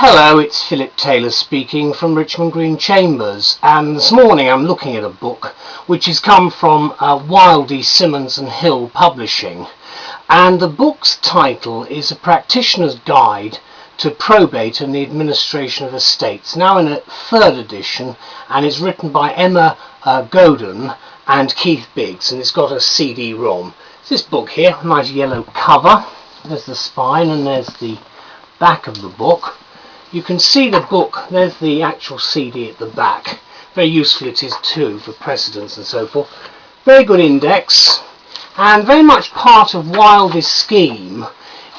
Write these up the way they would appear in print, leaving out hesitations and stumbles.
Hello, it's Philip Taylor speaking from Richmond Green Chambers, and this morning I'm looking at a book which has come from Wildy, Simmonds and Hill Publishing, and the book's title is A Practitioner's Guide to Probate and the Administration of Estates, now in a third edition, and is written by Gaudern and Keith Biggs, and it's got a CD-ROM. It's this book here, nice yellow cover. There's the spine and there's the back of the book. You can see the book, there's the actual CD at the back. Very useful it is too for precedents and so forth. Very good index, and very much part of Wildy's scheme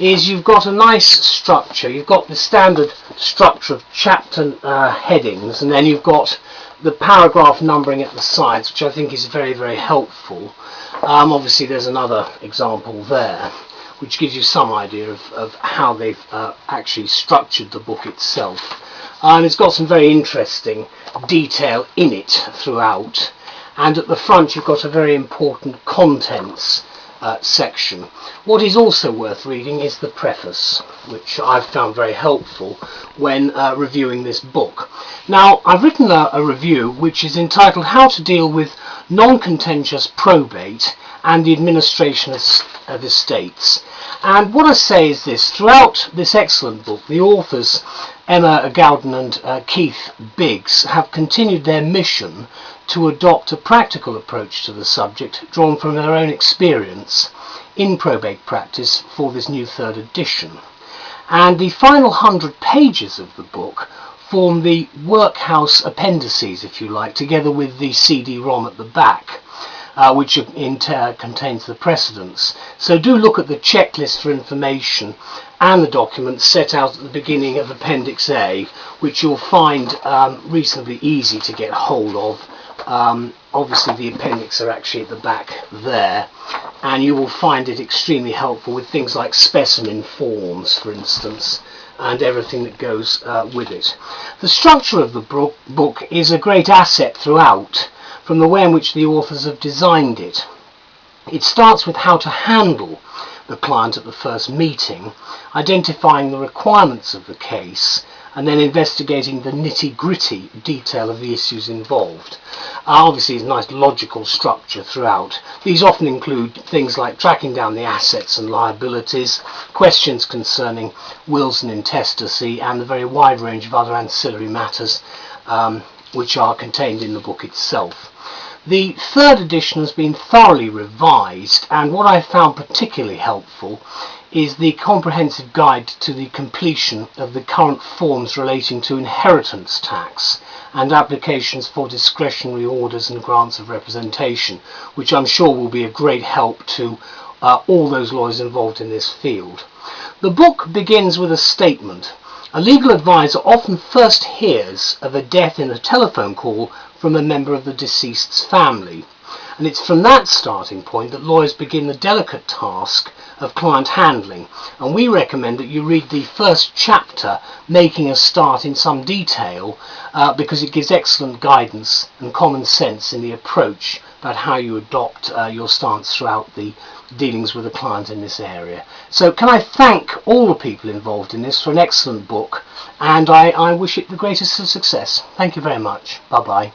is you've got a nice structure. You've got the standard structure of chapter headings, and then you've got the paragraph numbering at the sides, which I think is very, very helpful. Obviously there's another example there, which gives you some idea of how they've actually structured the book itself. And it's got some very interesting detail in it throughout. And at the front you've got a very important contents section. What is also worth reading is the preface, which I've found very helpful when reviewing this book. Now, I've written a review which is entitled How to Deal with Non-Contentious Probate and the Administration of Estates. And what I say is this: throughout this excellent book, the authors Gaudern and Keith Biggs have continued their mission to adopt a practical approach to the subject drawn from their own experience in probate practice for this new third edition. And the final 100 pages of the book form the workhouse appendices, if you like, together with the CD-ROM at the back, which in turn contains the precedents. So do look at the checklist for information and the documents set out at the beginning of Appendix A, which you'll find reasonably easy to get hold of. Obviously the appendix are actually at the back there, and you will find it extremely helpful with things like specimen forms, for instance, and everything that goes with it. The structure of the book is a great asset throughout, from the way in which the authors have designed it. It starts with how to handle the client at the first meeting, identifying the requirements of the case, and then investigating the nitty-gritty detail of the issues involved. Obviously, it's a nice logical structure throughout. These often include things like tracking down the assets and liabilities, questions concerning wills and intestacy, and the very wide range of other ancillary matters which are contained in the book itself. The third edition has been thoroughly revised, and what I found particularly helpful is the comprehensive guide to the completion of the current forms relating to inheritance tax and applications for discretionary orders and grants of representation, which I'm sure will be a great help to all those lawyers involved in this field. The book begins with a statement. A legal advisor often first hears of a death in a telephone call from a member of the deceased's family, and it's from that starting point that lawyers begin the delicate task of client handling, and we recommend that you read the first chapter, Making a Start, in some detail, because it gives excellent guidance and common sense in the approach about how you adopt your stance throughout the dealings with a client in this area. So can I thank all the people involved in this for an excellent book, and I wish it the greatest of success. Thank you very much. Bye bye.